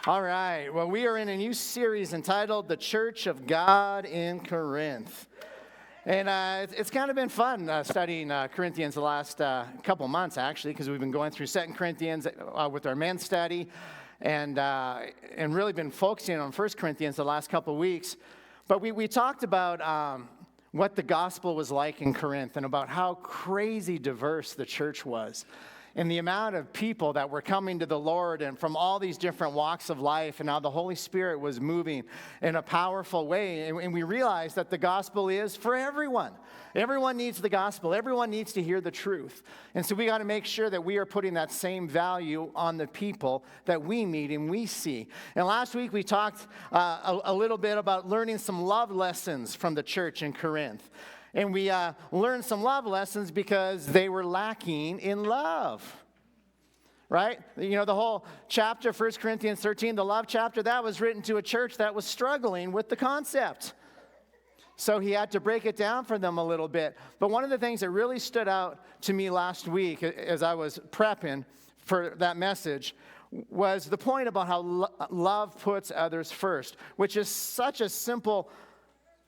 All right. Well, we are in a new series entitled The Church of God in Corinth. And it's kind of been fun studying Corinthians the last couple months, actually, because we've been going through 2 Corinthians with our men's study and really been focusing on 1 Corinthians the last couple weeks. But we talked about what the gospel was like in Corinth and about how crazy diverse the church was. And the amount of people that were coming to the Lord and from all these different walks of life, and how the Holy Spirit was moving in a powerful way. And we realized that the gospel is for everyone. Everyone needs the gospel. Everyone needs to hear the truth. And so we got to make sure that we are putting that same value on the people that we meet and we see. And last week we talked a little bit about learning some love lessons from the church in Corinth. And we learned some love lessons because they were lacking in love, right? You know, the whole chapter, 1 Corinthians 13, the love chapter, that was written to a church that was struggling with the concept. So he had to break it down for them a little bit. But one of the things that really stood out to me last week as I was prepping for that message was the point about how love puts others first, which is such a simple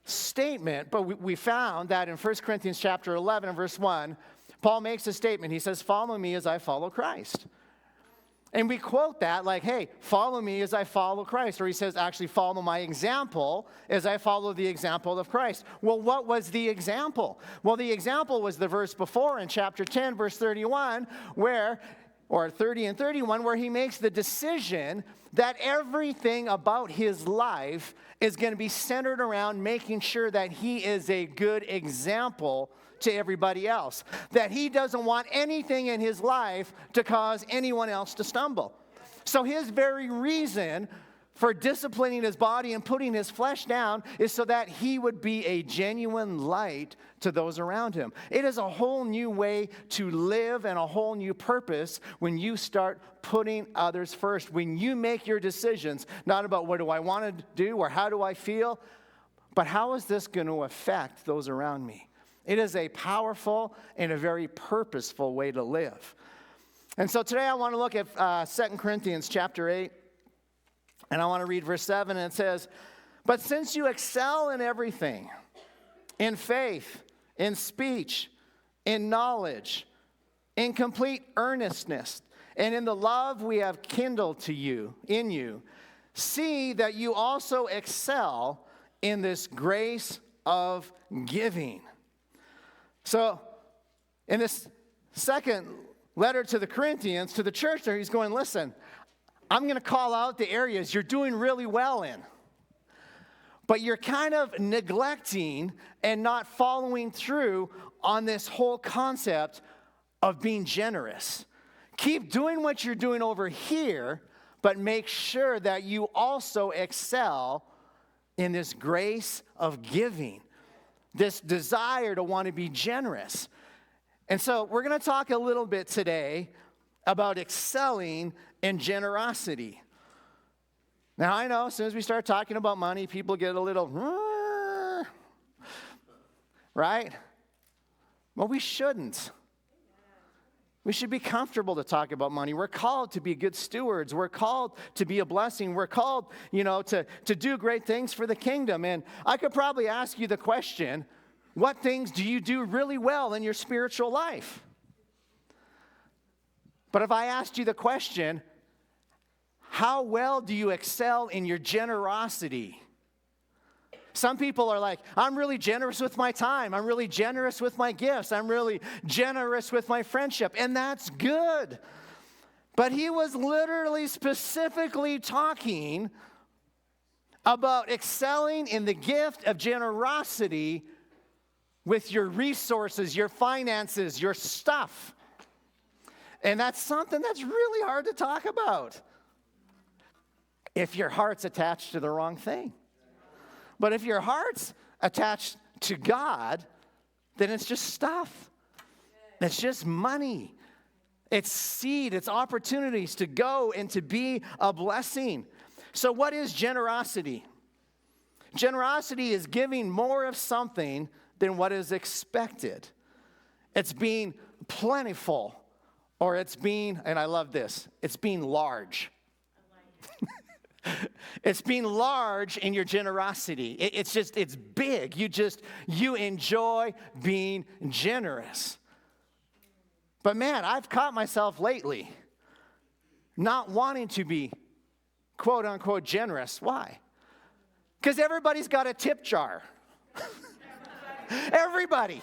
statement, but we found that in 1 Corinthians chapter 11 and verse 1, Paul makes a statement. He says, "Follow me as I follow Christ." And we quote that like, hey, follow me as I follow Christ. Or he says, actually, follow my example as I follow the example of Christ. Well, what was the example? Well, the example was the verse before in chapter 10, verse 31, or 30 and 31, where he makes the decision that everything about his life is going to be centered around making sure that he is a good example to everybody else. That he doesn't want anything in his life to cause anyone else to stumble. So his very reason for disciplining his body and putting his flesh down is so that he would be a genuine light to those around him. It is a whole new way to live and a whole new purpose when you start putting others first. When you make your decisions, not about what do I want to do or how do I feel, but how is this going to affect those around me? It is a powerful and a very purposeful way to live. And so today I want to look at 2 Corinthians chapter 8. And I want to read verse 7, and it says, "But since you excel in everything, in faith, in speech, in knowledge, in complete earnestness, and in the love we have kindled in you, see that you also excel in this grace of giving." So, in this second letter to the Corinthians, to the church there, he's going, listen, I'm going to call out the areas you're doing really well in. But you're kind of neglecting and not following through on this whole concept of being generous. Keep doing what you're doing over here, but make sure that you also excel in this grace of giving, this desire to want to be generous. And so we're going to talk a little bit today about excelling in generosity. Now, I know as soon as we start talking about money, people get a little, right? Well, we shouldn't. We should be comfortable to talk about money. We're called to be good stewards. We're called to be a blessing. We're called, to do great things for the kingdom. And I could probably ask you the question, what things do you do really well in your spiritual life? But if I asked you the question, how well do you excel in your generosity? Some people are like, I'm really generous with my time. I'm really generous with my gifts. I'm really generous with my friendship. And that's good. But he was literally specifically talking about excelling in the gift of generosity with your resources, your finances, your stuff. And that's something that's really hard to talk about if your heart's attached to the wrong thing. But if your heart's attached to God, then it's just stuff. It's just money. It's seed. It's opportunities to go and to be a blessing. So what is generosity? Generosity is giving more of something than what is expected. It's being plentiful. Or it's being, and I love this, it's being large. It's being large in your generosity. It's big. You enjoy being generous. But man, I've caught myself lately not wanting to be quote unquote generous. Why? Because everybody's got a tip jar. Everybody.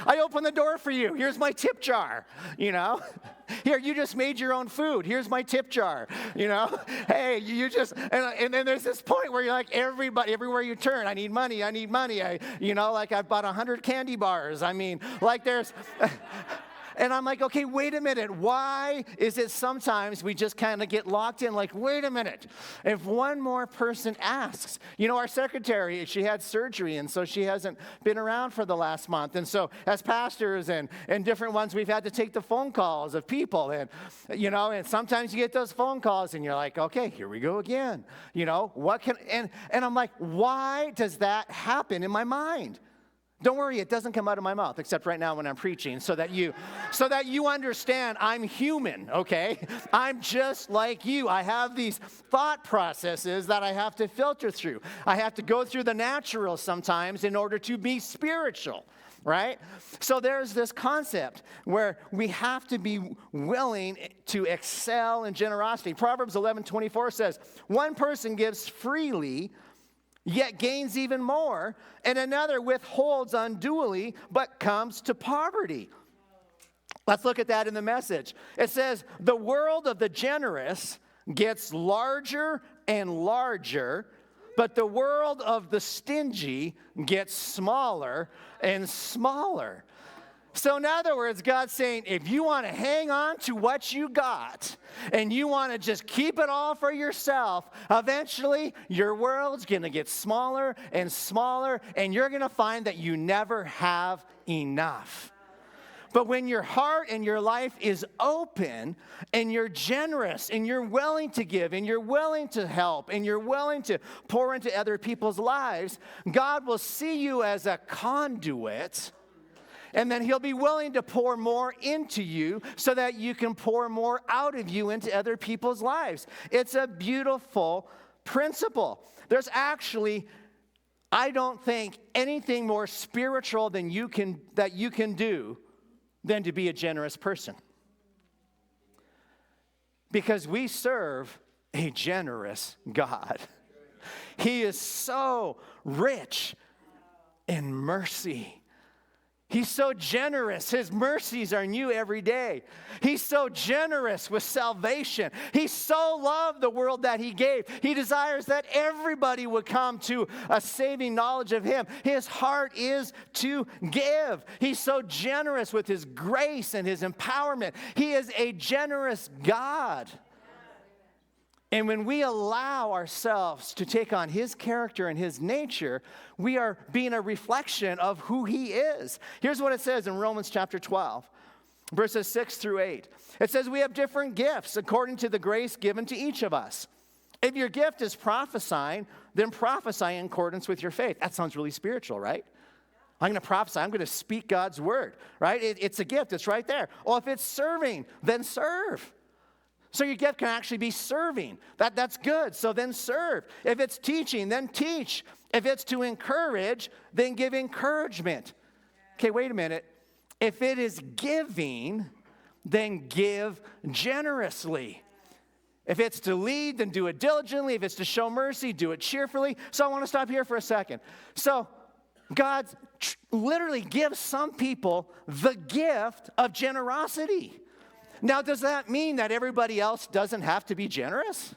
I open the door for you. Here's my tip jar, Here, you just made your own food. Here's my tip jar, Hey, and then there's this point where you're like, everybody, everywhere you turn, I need money. Like I've bought 100 candy bars. And I'm like, okay, wait a minute. Why is it sometimes we just kind of get locked in like, wait a minute. If one more person asks, our secretary, she had surgery, and so she hasn't been around for the last month. And so as pastors and different ones, we've had to take the phone calls of people. And, and sometimes you get those phone calls and you're like, okay, here we go again. And I'm like, why does that happen in my mind? Don't worry, it doesn't come out of my mouth, except right now when I'm preaching, so that you understand I'm human, okay? I'm just like you. I have these thought processes that I have to filter through. I have to go through the natural sometimes in order to be spiritual, right? So there's this concept where we have to be willing to excel in generosity. Proverbs 11:24 says, one person gives freely, yet gains even more, and another withholds unduly, but comes to poverty. Let's look at that in the Message. It says, the world of the generous gets larger and larger, but the world of the stingy gets smaller and smaller. So in other words, God's saying, if you want to hang on to what you got and you want to just keep it all for yourself, eventually your world's going to get smaller and smaller, and you're going to find that you never have enough. But when your heart and your life is open and you're generous and you're willing to give and you're willing to help and you're willing to pour into other people's lives, God will see you as a conduit. And then he'll be willing to pour more into you so that you can pour more out of you into other people's lives. It's a beautiful principle. There's actually, I don't think, anything more spiritual that you can do than to be a generous person. Because we serve a generous God. He is so rich in mercy. He's so generous. His mercies are new every day. He's so generous with salvation. He so loved the world that he gave. He desires that everybody would come to a saving knowledge of him. His heart is to give. He's so generous with his grace and his empowerment. He is a generous God. And when we allow ourselves to take on his character and his nature, we are being a reflection of who he is. Here's what it says in Romans chapter 12, verses 6 through 8. It says, we have different gifts according to the grace given to each of us. If your gift is prophesying, then prophesy in accordance with your faith. That sounds really spiritual, right? I'm going to prophesy. I'm going to speak God's word, right? It's a gift. It's right there. Well, if it's serving, then serve. So your gift can actually be serving. That's good. So then serve. If it's teaching, then teach. If it's to encourage, then give encouragement. Okay, wait a minute. If it is giving, then give generously. If it's to lead, then do it diligently. If it's to show mercy, do it cheerfully. So I want to stop here for a second. So God literally gives some people the gift of generosity. Now, does that mean that everybody else doesn't have to be generous?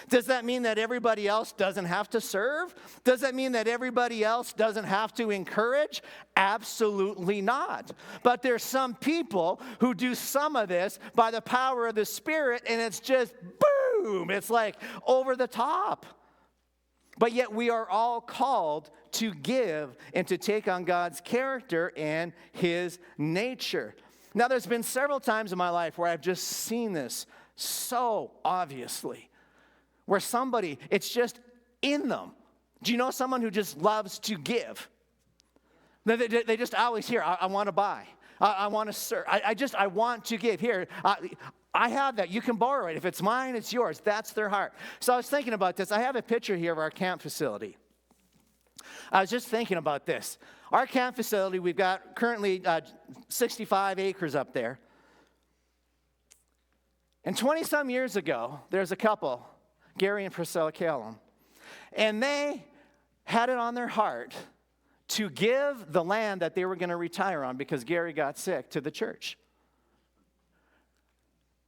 Does that mean that everybody else doesn't have to serve? Does that mean that everybody else doesn't have to encourage? Absolutely not. But there's some people who do some of this by the power of the Spirit, and it's just boom. It's like over the top. But yet we are all called to give and to take on God's character and his nature. Now, there's been several times in my life where I've just seen this so obviously, where somebody, it's just in them. Do you know someone who just loves to give? They just always hear, I want to buy. I want to serve. I want to give. Here, I have that. You can borrow it. If it's mine, it's yours. That's their heart. So I was thinking about this. I have a picture here of our camp facility. I was just thinking about this. Our camp facility, we've got currently 65 acres up there. And 20-some years ago, there's a couple, Gary and Priscilla Callum, and they had it on their heart to give the land that they were going to retire on because Gary got sick to the church.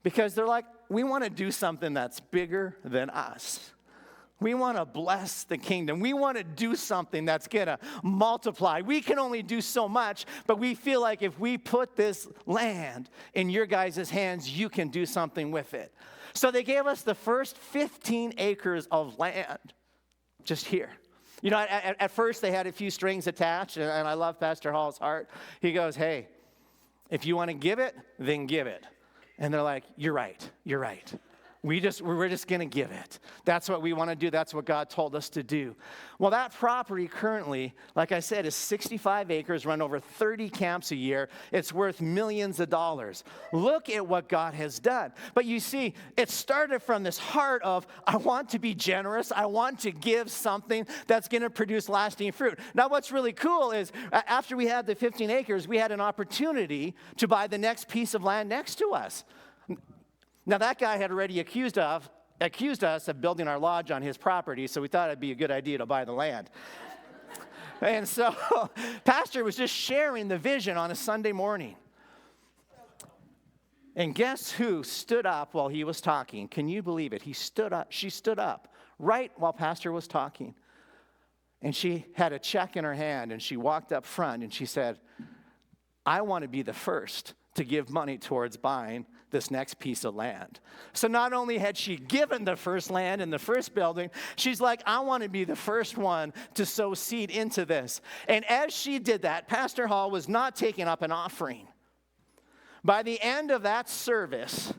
Because they're like, we want to do something that's bigger than us. We want to bless the kingdom. We want to do something that's going to multiply. We can only do so much, but we feel like if we put this land in your guys' hands, you can do something with it. So they gave us the first 15 acres of land just here. You know, at first they had a few strings attached, and I love Pastor Hall's heart. He goes, hey, if you want to give it, then give it. And they're like, you're right. We're just going to give it. That's what we want to do. That's what God told us to do. Well, that property currently, like I said, is 65 acres, run over 30 camps a year. It's worth millions of dollars. Look at what God has done. But you see, it started from this heart of, I want to be generous. I want to give something that's going to produce lasting fruit. Now, what's really cool is after we had the 15 acres, we had an opportunity to buy the next piece of land next to us. Now, that guy had already accused us of building our lodge on his property, so we thought it'd be a good idea to buy the land. And so, Pastor was just sharing the vision on a Sunday morning. And guess who stood up while he was talking? Can you believe it? She stood up right while Pastor was talking. And she had a check in her hand, and she walked up front, and she said, I want to be the first to give money towards buying this next piece of land. So not only had she given the first land in the first building, she's like, I want to be the first one to sow seed into this. And as she did that, Pastor Hall was not taking up an offering. By the end of that service,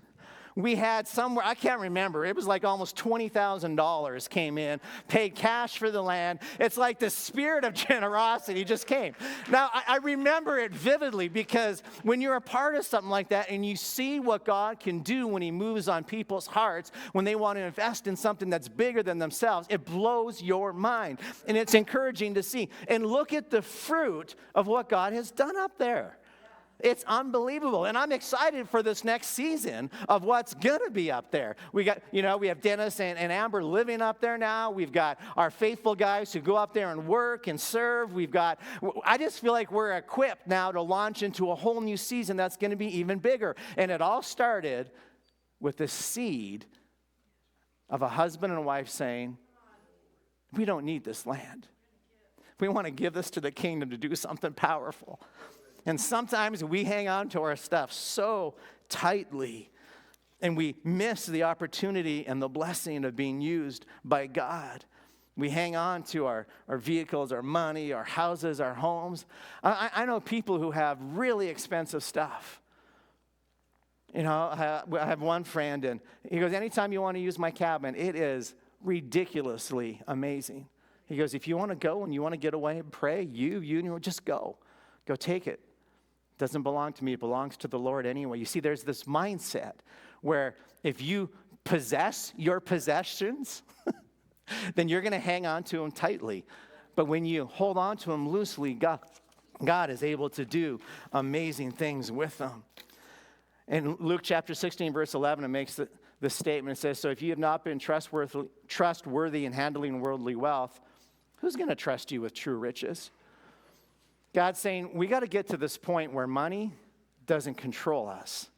we had somewhere, I can't remember, it was like almost $20,000 came in, paid cash for the land. It's like the spirit of generosity just came. Now, I remember it vividly because when you're a part of something like that and you see what God can do when he moves on people's hearts, when they want to invest in something that's bigger than themselves, it blows your mind. And it's encouraging to see. And look at the fruit of what God has done up there. It's unbelievable. And I'm excited for this next season of what's going to be up there. We have Dennis and Amber living up there now. We've got our faithful guys who go up there and work and serve. I just feel like we're equipped now to launch into a whole new season that's going to be even bigger. And it all started with the seed of a husband and a wife saying, we don't need this land. We want to give this to the kingdom to do something powerful. And sometimes we hang on to our stuff so tightly, and we miss the opportunity and the blessing of being used by God. We hang on to our vehicles, our money, our houses, our homes. I know people who have really expensive stuff. You know, I have one friend, and he goes, anytime you want to use my cabin, it is ridiculously amazing. He goes, if you want to go and you want to get away and pray, you just go. Go take it. It doesn't belong to me. It belongs to the Lord anyway. You see, there's this mindset where if you possess your possessions, then you're going to hang on to them tightly. But when you hold on to them loosely, God is able to do amazing things with them. In Luke chapter 16, verse 11, it makes the statement. It says, so if you have not been trustworthy in handling worldly wealth, who's going to trust you with true riches? God's saying, we got to get to this point where money doesn't control us.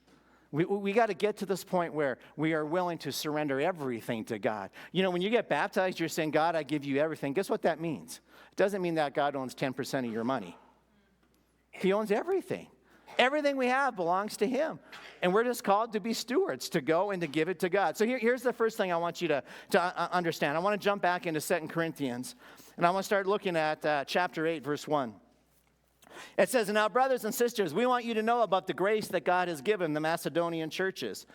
We got to get to this point where we are willing to surrender everything to God. You know, when you get baptized, you're saying, God, I give you everything. Guess what that means? It doesn't mean that God owns 10% of your money. He owns everything. Everything we have belongs to him. And we're just called to be stewards, to go and to give it to God. So here's the first thing I want you to understand. I want to jump back into 2 Corinthians, and I want to start looking at chapter 8, verse 1. It says, now, brothers and sisters, we want you to know about the grace that God has given the Macedonian churches.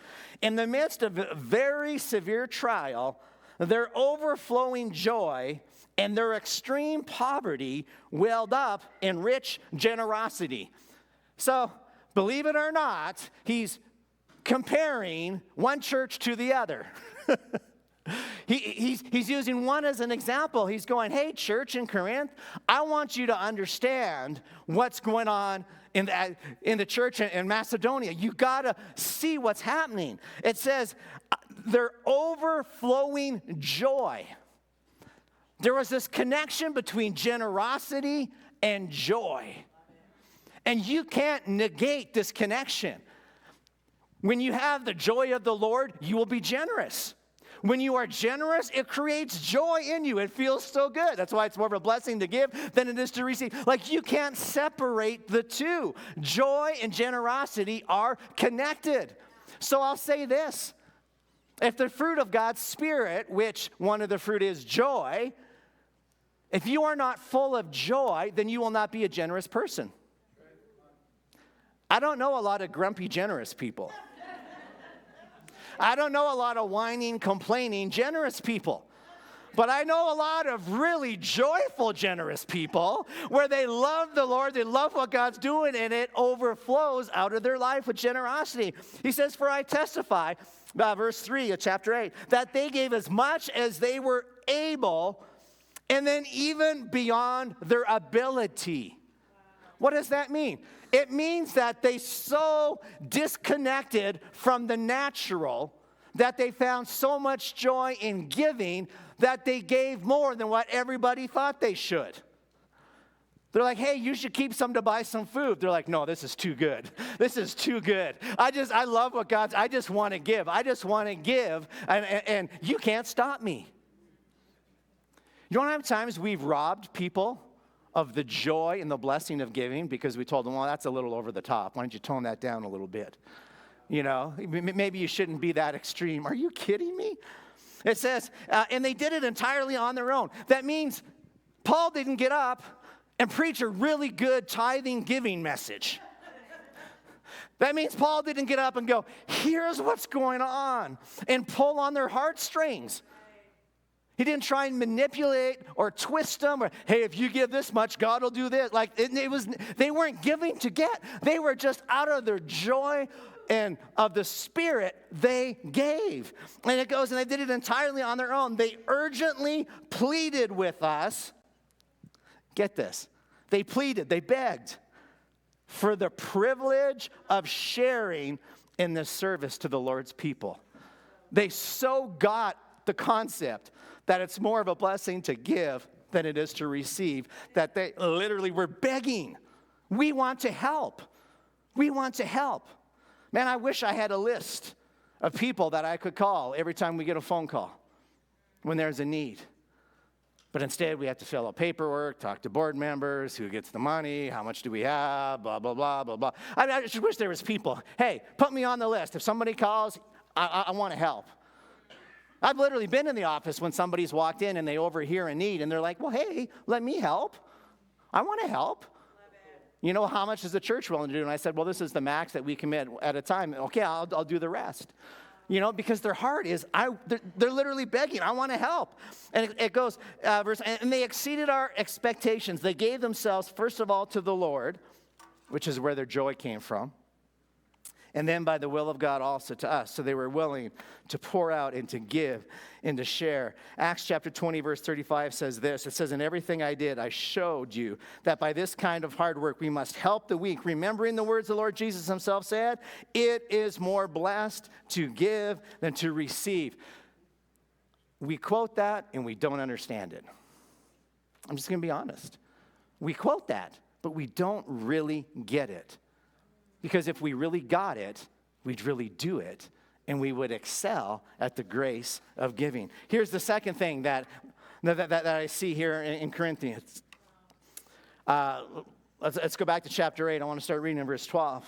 In the midst of a very severe trial, their overflowing joy and their extreme poverty welled up in rich generosity. So, believe it or not, he's comparing one church to the other. He's using one as an example. He's going, hey, church in Corinth, I want you to understand what's going on in the church in Macedonia. You got to see what's happening. It says, their overflowing joy. There was this connection between generosity and joy. And you can't negate this connection. When you have the joy of the Lord, you will be generous. When you are generous, it creates joy in you. It feels so good. That's why it's more of a blessing to give than it is to receive. Like, you can't separate the two. Joy and generosity are connected. So I'll say this. If the fruit of God's Spirit, which one of the fruit is joy, if you are not full of joy, then you will not be a generous person. I don't know a lot of grumpy, generous people. I don't know a lot of whining, complaining, generous people. But I know a lot of really joyful, generous people where they love the Lord, they love what God's doing, and it overflows out of their life with generosity. He says, for I testify, verse 3 of chapter 8, that they gave as much as they were able, and then even beyond their ability. What does that mean? It means that they so disconnected from the natural that they found so much joy in giving that they gave more than what everybody thought they should. They're like, hey, you should keep some to buy some food. They're like, no, this is too good. This is too good. I love what I just want to give. I just want to give, and you can't stop me. You know how many times we've robbed people of the joy and the blessing of giving because we told them, well, that's a little over the top. Why don't you tone that down a little bit? You know, maybe you shouldn't be that extreme. Are you kidding me? It says, and they did it entirely on their own. That means Paul didn't get up and preach a really good tithing giving message. That means Paul didn't get up and go, here's what's going on, and pull on their heartstrings. He didn't try and manipulate or twist them or, hey, if you give this much, God will do this. Like, they weren't giving to get. They were just out of their joy and of the Spirit, they gave. And it goes, and they did it entirely on their own. They urgently pleaded with us. Get this. They pleaded, they begged for the privilege of sharing in the service to the Lord's people. They so got the concept that it's more of a blessing to give than it is to receive, that they literally were begging. We want to help. We want to help. Man, I wish I had a list of people that I could call every time we get a phone call when there's a need. But instead, we have to fill out paperwork, talk to board members, who gets the money, how much do we have, blah, blah, blah, blah, blah. I just wish there was people, hey, put me on the list. If somebody calls, I want to help. I've literally been in the office when somebody's walked in and they overhear a need and they're like, well, hey, let me help. I want to help. You know, how much is the church willing to do? And I said, well, this is the max that we commit at a time. Okay, I'll do the rest. You know, because their heart is, they're literally begging, I want to help. And it goes, and they exceeded our expectations. They gave themselves, first of all, to the Lord, which is where their joy came from. And then by the will of God also to us. So they were willing to pour out and to give and to share. Acts chapter 20, verse 35 says this. It says, in everything I did, I showed you that by this kind of hard work we must help the weak. Remembering the words the Lord Jesus himself said, it is more blessed to give than to receive. We quote that and we don't understand it. I'm just going to be honest. We quote that, but we don't really get it. Because if we really got it, we'd really do it, and we would excel at the grace of giving. Here's the second thing that I see here in Corinthians. Let's go back to chapter 8. I want to start reading in verse 12.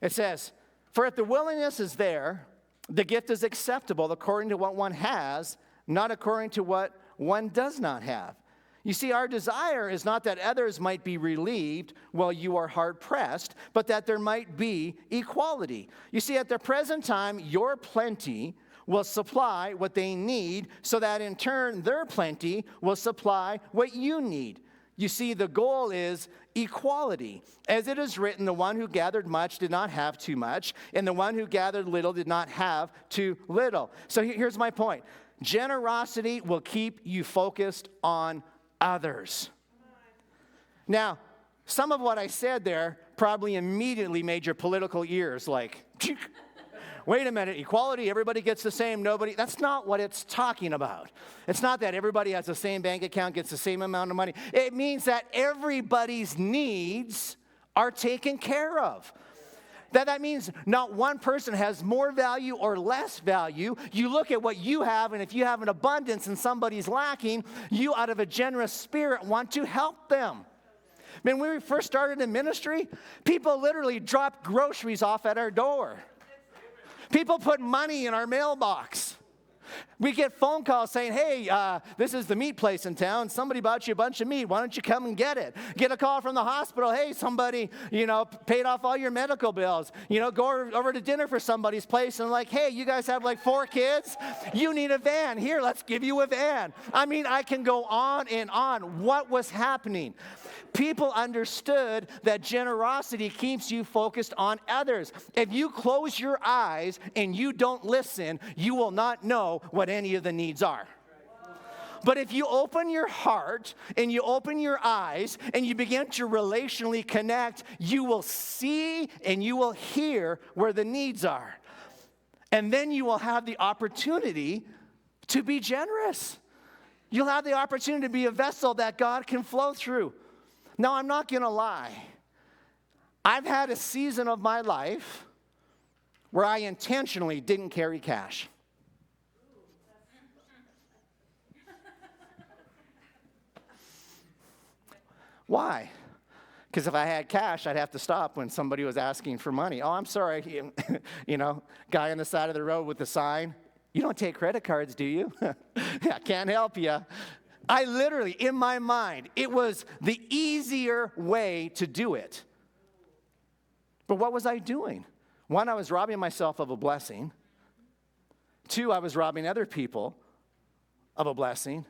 It says, for if the willingness is there, the gift is acceptable according to what one has, not according to what one does not have. You see, our desire is not that others might be relieved while you are hard-pressed, but that there might be equality. You see, at the present time, your plenty will supply what they need, so that in turn, their plenty will supply what you need. You see, the goal is equality. As it is written, the one who gathered much did not have too much, and the one who gathered little did not have too little. So here's my point. Generosity will keep you focused on others. Now, some of what I said there probably immediately made your political ears like, wait a minute, equality, everybody gets the same, nobody. That's not what it's talking about. It's not that everybody has the same bank account, gets the same amount of money. It means that everybody's needs are taken care of. That means not one person has more value or less value. You look at what you have, and if you have an abundance and somebody's lacking, you out of a generous spirit want to help them. When we first started in ministry, people literally dropped groceries off at our door. People put money in our mailbox. We get phone calls saying, hey, this is the meat place in town. Somebody bought you a bunch of meat. Why don't you come and get it? Get a call from the hospital. Hey, somebody, paid off all your medical bills. Go over to dinner for somebody's place and like, hey, you guys have like 4 kids? You need a van. Here, let's give you a van. I mean, I can go on and on. What was happening? People understood that generosity keeps you focused on others. If you close your eyes and you don't listen, you will not know what any of the needs are. But if you open your heart and you open your eyes and you begin to relationally connect, you will see and you will hear where the needs are. And then you will have the opportunity to be generous. You'll have the opportunity to be a vessel that God can flow through. Now, I'm not going to lie. I've had a season of my life where I intentionally didn't carry cash. Why? Because if I had cash, I'd have to stop when somebody was asking for money. Oh, I'm sorry, guy on the side of the road with the sign. You don't take credit cards, do you? I can't help you. I literally, in my mind, it was the easier way to do it. But what was I doing? 1, I was robbing myself of a blessing. 2, I was robbing other people of a blessing.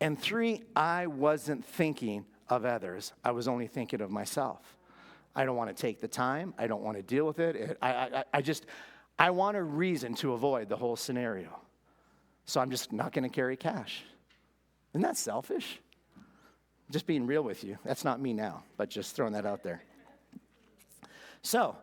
And 3, I wasn't thinking of others. I was only thinking of myself. I don't want to take the time. I don't want to deal with it. I want a reason to avoid the whole scenario. So I'm just not going to carry cash. Isn't that selfish? Just being real with you. That's not me now, but just throwing that out there. So,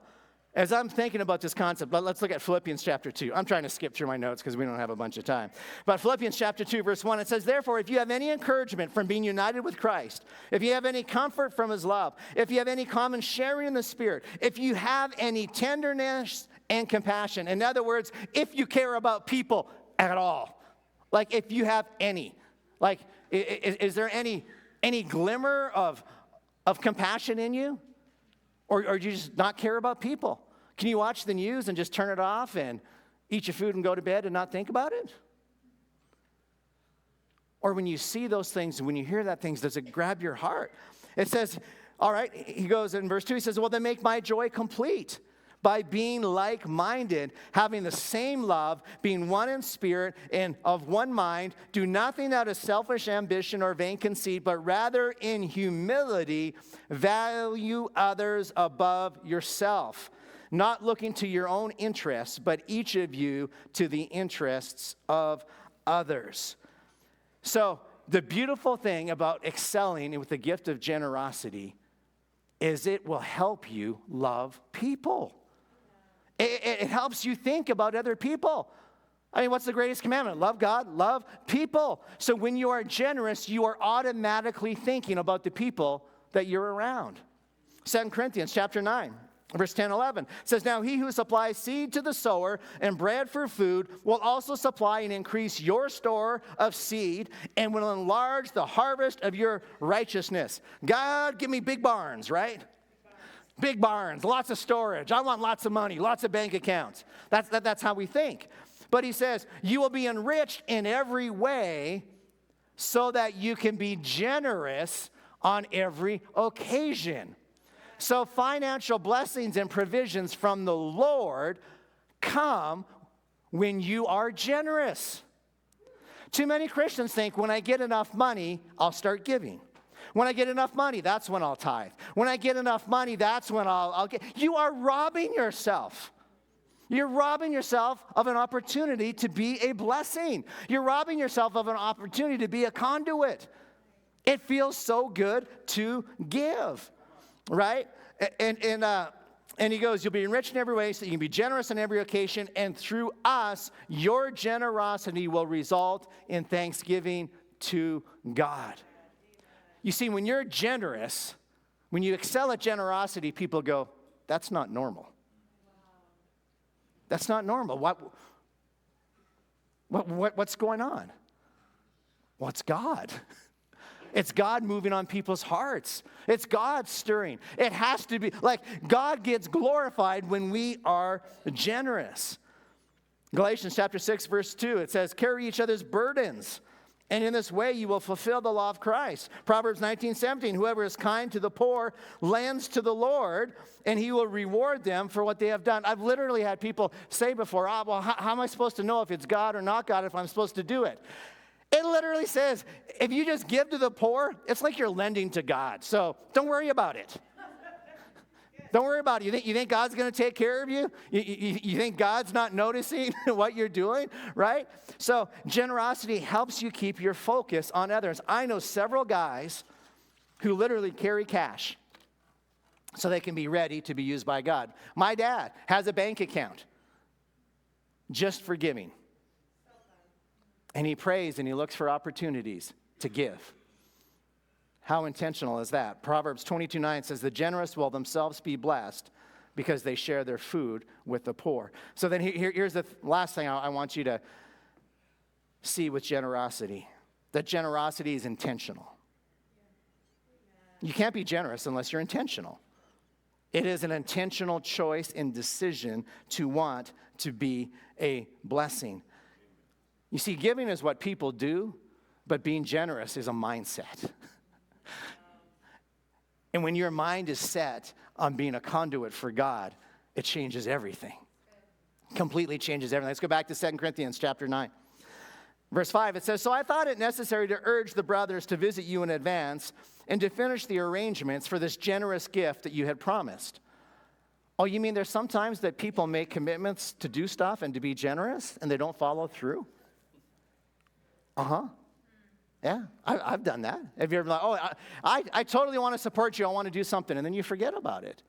as I'm thinking about this concept, let's look at Philippians chapter 2. I'm trying to skip through my notes because we don't have a bunch of time. But Philippians chapter 2, verse 1, it says, therefore, if you have any encouragement from being united with Christ, if you have any comfort from his love, if you have any common sharing in the Spirit, if you have any tenderness and compassion, in other words, if you care about people at all, like if you have any, like is there any glimmer of compassion in you? Or do you just not care about people? Can you watch the news and just turn it off and eat your food and go to bed and not think about it? Or when you see those things and when you hear that things, does it grab your heart? It says, all right, he goes in verse 2, he says, well, then make my joy complete by being like-minded, having the same love, being one in spirit and of one mind. Do nothing out of selfish ambition or vain conceit, but rather in humility value others above yourself, not looking to your own interests, but each of you to the interests of others. So the beautiful thing about excelling with the gift of generosity is it will help you love people. It helps you think about other people. I mean, what's the greatest commandment? Love God, love people. So when you are generous, you are automatically thinking about the people that you're around. 2 Corinthians chapter 9, verse 10, 11 says, now he who supplies seed to the sower and bread for food will also supply and increase your store of seed and will enlarge the harvest of your righteousness. God, give me big barns, right? Big barns, lots of storage. I want lots of money, lots of bank accounts. That's how we think. But he says, you will be enriched in every way so that you can be generous on every occasion. So financial blessings and provisions from the Lord come when you are generous. Too many Christians think when I get enough money, I'll start giving. When I get enough money, that's when I'll tithe. When I get enough money, that's when I'll get. You are robbing yourself. You're robbing yourself of an opportunity to be a blessing. You're robbing yourself of an opportunity to be a conduit. It feels so good to give, right? And he goes, you'll be enriched in every way so that you can be generous on every occasion, and through us, your generosity will result in thanksgiving to God. You see, when you're generous, when you excel at generosity, people go, that's not normal. That's not normal. What's going on? Well, it's God. It's God moving on people's hearts. It's God stirring. It has to be, like, God gets glorified when we are generous. Galatians chapter 6, verse 2, it says, carry each other's burdens, and in this way you will fulfill the law of Christ. Proverbs 19:17, whoever is kind to the poor lends to the Lord, and he will reward them for what they have done. I've literally had people say before, well, how am I supposed to know if it's God or not God if I'm supposed to do it? It literally says, if you just give to the poor, it's like you're lending to God. So don't worry about it. Don't worry about it. You think God's going to take care of you? You think God's not noticing what you're doing, right? So generosity helps you keep your focus on others. I know several guys who literally carry cash so they can be ready to be used by God. My dad has a bank account just for giving. And he prays and he looks for opportunities to give. How intentional is that? Proverbs 22:9 says, the generous will themselves be blessed because they share their food with the poor. So then here's the last thing I want you to see with generosity. That generosity is intentional. You can't be generous unless you're intentional. It is an intentional choice and decision to want to be a blessing. You see, giving is what people do, but being generous is a mindset. And when your mind is set on being a conduit for God, it changes everything. Completely changes everything. Let's go back to 2 Corinthians chapter 9. Verse 5, it says, so I thought it necessary to urge the brothers to visit you in advance and to finish the arrangements for this generous gift that you had promised. Oh, you mean there's sometimes that people make commitments to do stuff and to be generous and they don't follow through? Uh-huh. Yeah, I've done that. Have you ever like, oh, I totally want to support you. I want to do something. And then you forget about it.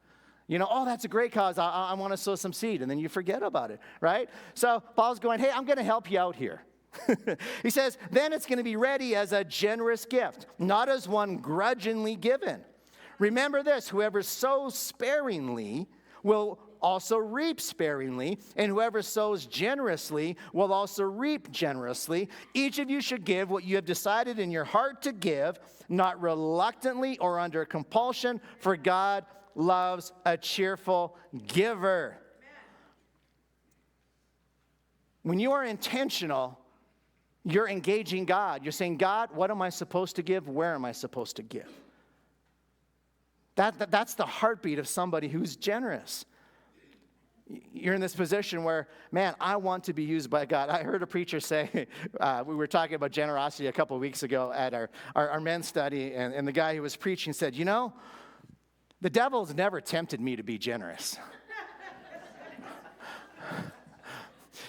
You know, oh, that's a great cause. I want to sow some seed. And then you forget about it, right? So Paul's going, hey, I'm going to help you out here. He says, then it's going to be ready as a generous gift, not as one grudgingly given. Remember this, whoever sows sparingly will also reap sparingly, and whoever sows generously will also reap generously. Each of you should give what you have decided in your heart to give, not reluctantly or under compulsion, for God loves a cheerful giver. When you are intentional, you're engaging God. You're saying, God, what am I supposed to give? Where am I supposed to give? That's the heartbeat of somebody who's generous. You're in this position where, man, I want to be used by God. I heard a preacher say, we were talking about generosity a couple of weeks ago at our men's study, and the guy who was preaching said, you know, the devil's never tempted me to be generous.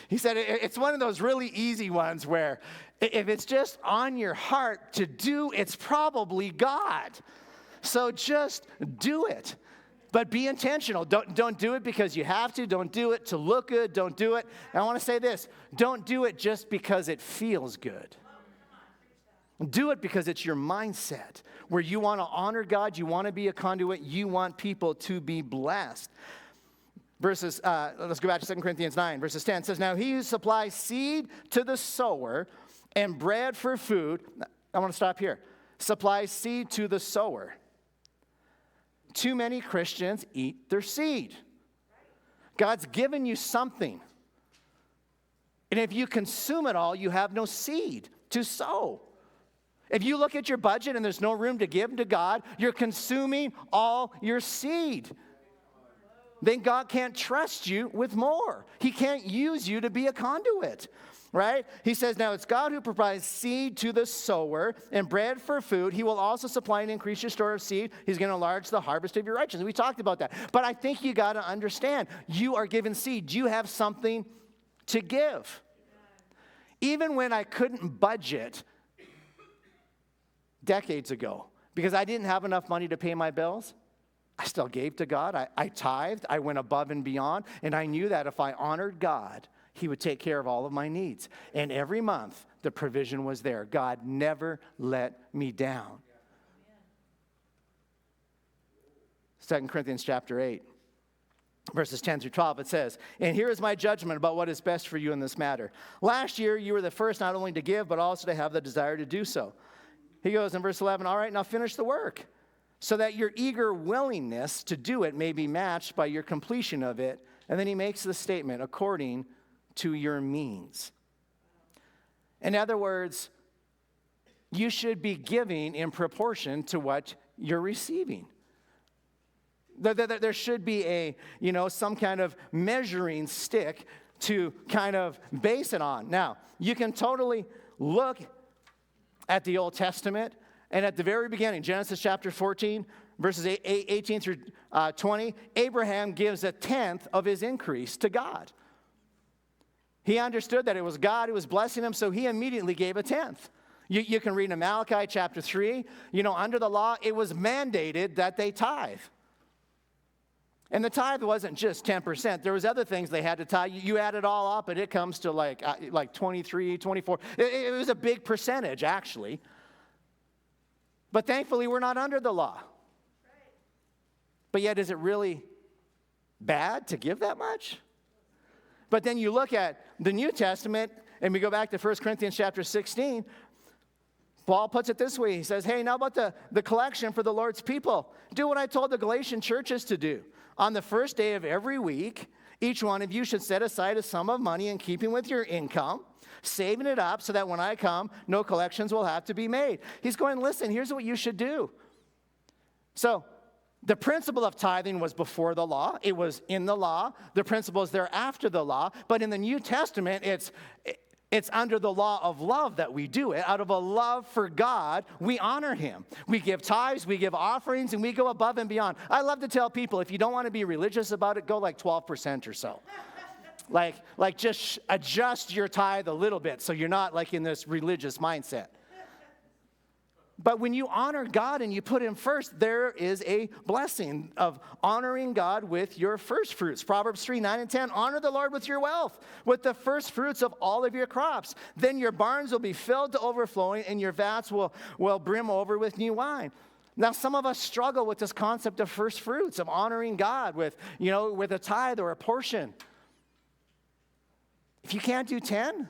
He said, it's one of those really easy ones where if it's just on your heart to do, it's probably God. So just do it. But be intentional. Don't do it because you have to. Don't do it to look good. Don't do it. And I want to say this. Don't do it just because it feels good. Do it because it's your mindset where you want to honor God. You want to be a conduit. You want people to be blessed. Let's go back to 2 Corinthians 9, verses 10. It says, now he who supplies seed to the sower and bread for food. I want to stop here. Supplies seed to the sower. Too many Christians eat their seed. God's given you something. And if you consume it all, you have no seed to sow. If you look at your budget and there's no room to give to God, you're consuming all your seed. Then God can't trust you with more. He can't use you to be a conduit. right? He says, now it's God who provides seed to the sower and bread for food. He will also supply and increase your store of seed. He's going to enlarge the harvest of your righteousness. We talked about that. But I think you got to understand, you are given seed. You have something to give. Even when I couldn't budget decades ago because I didn't have enough money to pay my bills, I still gave to God. I tithed. I went above and beyond. And I knew that if I honored God, He would take care of all of my needs. And every month, the provision was there. God never let me down. 2 Corinthians chapter 8, verses 10 through 12, it says, and here is my judgment about what is best for you in this matter. Last year, you were the first not only to give, but also to have the desire to do so. He goes in verse 11, all right, now finish the work, so that your eager willingness to do it may be matched by your completion of it. And then he makes the statement, according to your means. In other words, you should be giving in proportion to what you're receiving. There should be some kind of measuring stick to kind of base it on. Now, you can totally look at the Old Testament, and at the very beginning, Genesis chapter 14, verses 18 through 20, Abraham gives a tenth of his increase to God. He understood that it was God who was blessing him, so he immediately gave a tenth. You can read in Malachi chapter 3, under the law, it was mandated that they tithe. And the tithe wasn't just 10%. There was other things they had to tithe. You add it all up, and it comes to like 23, 24. It was a big percentage, actually. But thankfully, we're not under the law. But yet, is it really bad to give that much? But then you look at the New Testament, and we go back to 1 Corinthians chapter 16. Paul puts it this way. He says, hey, now about the collection for the Lord's people. Do what I told the Galatian churches to do. On the first day of every week, each one of you should set aside a sum of money in keeping with your income, saving it up so that when I come, no collections will have to be made. He's going, listen, here's what you should do. So the principle of tithing was before the law. It was in the law. The principle is there after the law. But in the New Testament, it's under the law of love that we do it. Out of a love for God, we honor Him. We give tithes, we give offerings, and we go above and beyond. I love to tell people, if you don't want to be religious about it, go like 12% or so. like just adjust your tithe a little bit so you're not like in this religious mindset. But when you honor God and you put Him first, there is a blessing of honoring God with your first fruits. Proverbs 3, 9 and 10, honor the Lord with your wealth, with the first fruits of all of your crops. Then your barns will be filled to overflowing, and your vats will brim over with new wine. Now, some of us struggle with this concept of first fruits, of honoring God with a tithe or a portion. If you can't do 10,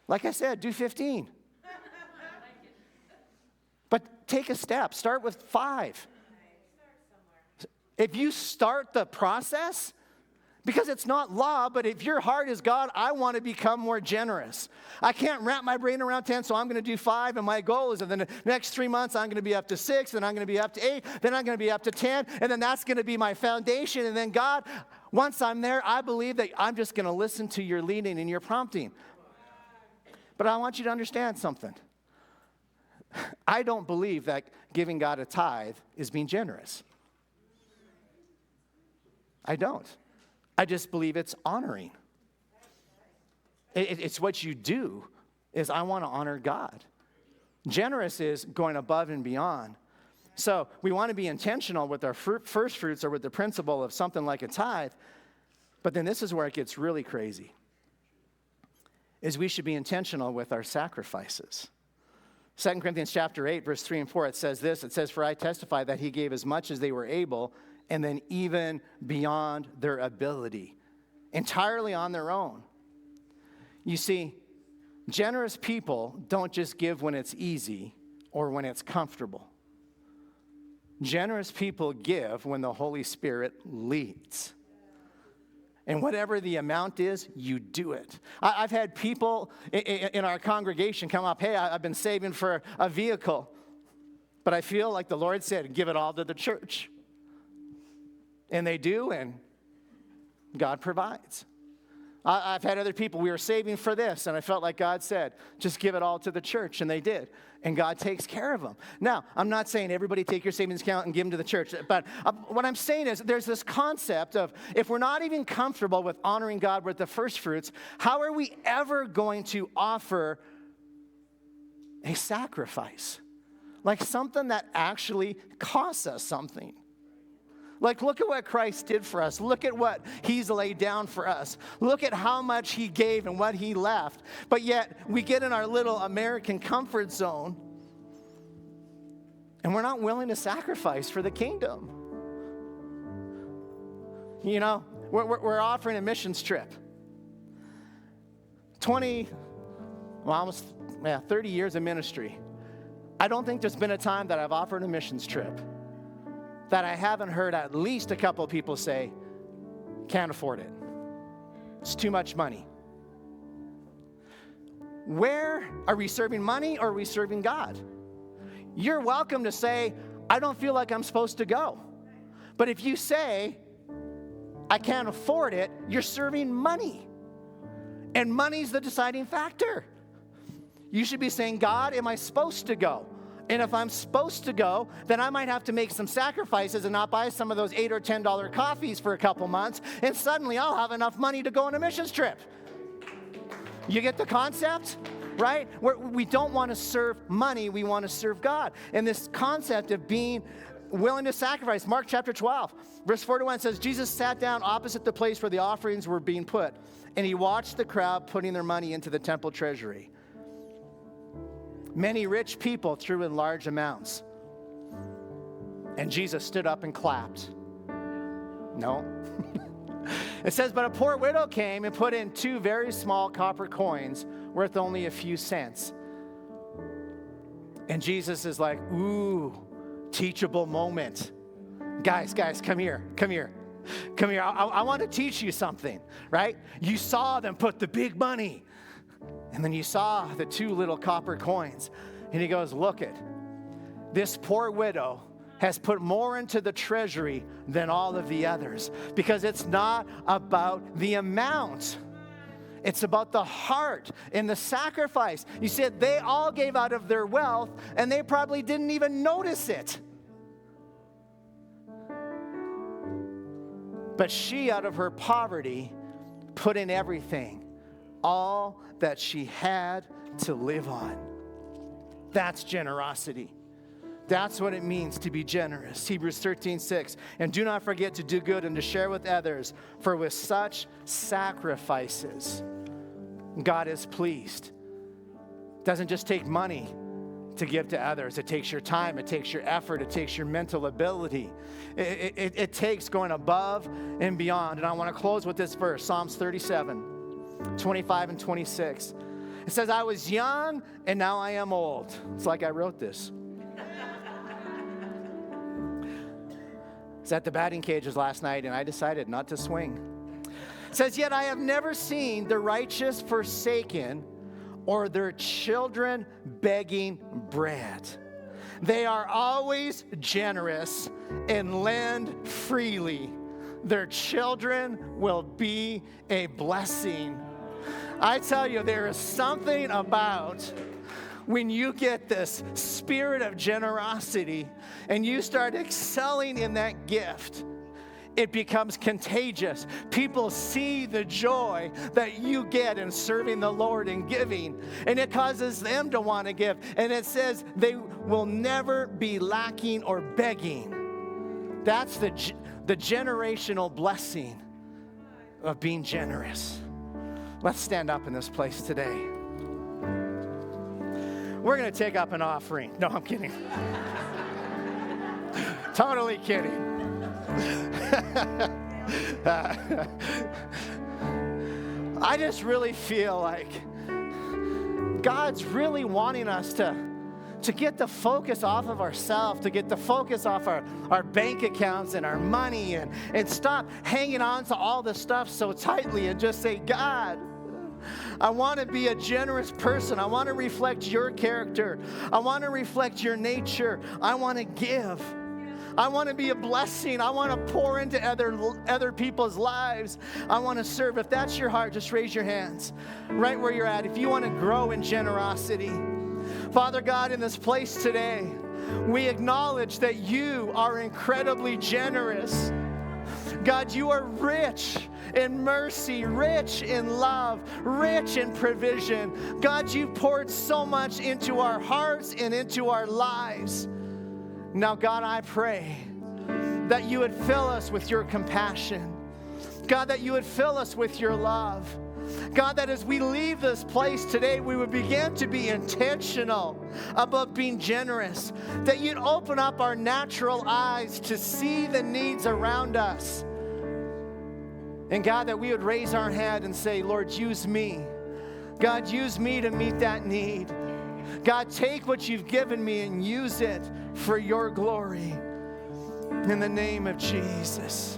like I said, do 15. But take a step. Start with 5. If you start the process, because it's not law, but if your heart is God, I want to become more generous. I can't wrap my brain around 10, so I'm going to do 5, and my goal is in the next 3 months, I'm going to be up to 6, then I'm going to be up to 8, then I'm going to be up to 10, and then that's going to be my foundation. And then God, once I'm there, I believe that I'm just going to listen to your leading and your prompting. But I want you to understand something. I don't believe that giving God a tithe is being generous. I don't. I just believe it's honoring. It's what you do is I want to honor God. Generous is going above and beyond. So we want to be intentional with our first fruits or with the principle of something like a tithe. But then this is where it gets really crazy, is we should be intentional with our sacrifices. 2 Corinthians chapter 8, verse 3 and 4, it says this. It says, for I testify that he gave as much as they were able, and then even beyond their ability, entirely on their own. You see, generous people don't just give when it's easy or when it's comfortable. Generous people give when the Holy Spirit leads. And whatever the amount is, you do it. I've had people in our congregation come up, hey, I've been saving for a vehicle, but I feel like the Lord said, give it all to the church. And they do, and God provides. I've had other people, we were saving for this, and I felt like God said, just give it all to the church, and they did. And God takes care of them. Now, I'm not saying everybody take your savings account and give them to the church, but what I'm saying is there's this concept of if we're not even comfortable with honoring God with the first fruits, how are we ever going to offer a sacrifice? Like something that actually costs us something. Like, look at what Christ did for us. Look at what he's laid down for us. Look at how much he gave and what he left. But yet, we get in our little American comfort zone, and we're not willing to sacrifice for the kingdom. You know, we're offering a missions trip. 30 years of ministry. I don't think there's been a time that I've offered a missions trip that I haven't heard at least a couple of people say, can't afford it. It's too much money. Where are we serving money or are we serving God? You're welcome to say, I don't feel like I'm supposed to go. But if you say, I can't afford it, you're serving money. And money's the deciding factor. You should be saying, God, am I supposed to go? And if I'm supposed to go, then I might have to make some sacrifices and not buy some of those $8 or $10 coffees for a couple months, and suddenly I'll have enough money to go on a missions trip. You get the concept? Right? We don't want to serve money, we want to serve God. And this concept of being willing to sacrifice, Mark chapter 12, verse 41 says, Jesus sat down opposite the place where the offerings were being put, and he watched the crowd putting their money into the temple treasury. Many rich people threw in large amounts. And Jesus stood up and clapped. No. It says, but a poor widow came and put in 2 very small copper coins worth only a few cents. And Jesus is like, ooh, teachable moment. Guys, come here. I want to teach you something, right? You saw them put the big money. And then you saw the 2 little copper coins. And he goes, look it. This poor widow has put more into the treasury than all of the others. Because it's not about the amount. It's about the heart and the sacrifice. You said they all gave out of their wealth, and they probably didn't even notice it. But she, out of her poverty, put in everything. All that she had to live on. That's generosity. That's what it means to be generous. Hebrews 13:6. And do not forget to do good and to share with others, for with such sacrifices, God is pleased. It doesn't just take money to give to others. It takes your time. It takes your effort. It takes your mental ability. It takes going above and beyond. And I want to close with this verse, Psalms 37. 25 and 26. It says, I was young and now I am old. It's like I wrote this. I was at the batting cages last night and I decided not to swing. It says, yet I have never seen the righteous forsaken or their children begging bread. They are always generous and lend freely. Their children will be a blessing. I tell you, there is something about when you get this spirit of generosity and you start excelling in that gift, it becomes contagious. People see the joy that you get in serving the Lord and giving, and it causes them to want to give. And it says they will never be lacking or begging. That's the generational blessing of being generous. Let's stand up in this place today. We're going to take up an offering. No, I'm kidding. Totally kidding. I just really feel like God's really wanting us to get the focus off of ourselves, to get the focus off our bank accounts and our money, and stop hanging on to all this stuff so tightly and just say, God, I want to be a generous person. I want to reflect your character. I want to reflect your nature. I want to give. I want to be a blessing. I want to pour into other people's lives. I want to serve. If that's your heart, just raise your hands right where you're at. If you want to grow in generosity. Father God, in this place today, we acknowledge that you are incredibly generous. God, you are rich in mercy, rich in love, rich in provision. God, you poured so much into our hearts and into our lives. Now, God, I pray that you would fill us with your compassion. God, that you would fill us with your love. God, that as we leave this place today, we would begin to be intentional about being generous. That you'd open up our natural eyes to see the needs around us. And God, that we would raise our hand and say, Lord, use me. God, use me to meet that need. God, take what you've given me and use it for your glory. In the name of Jesus.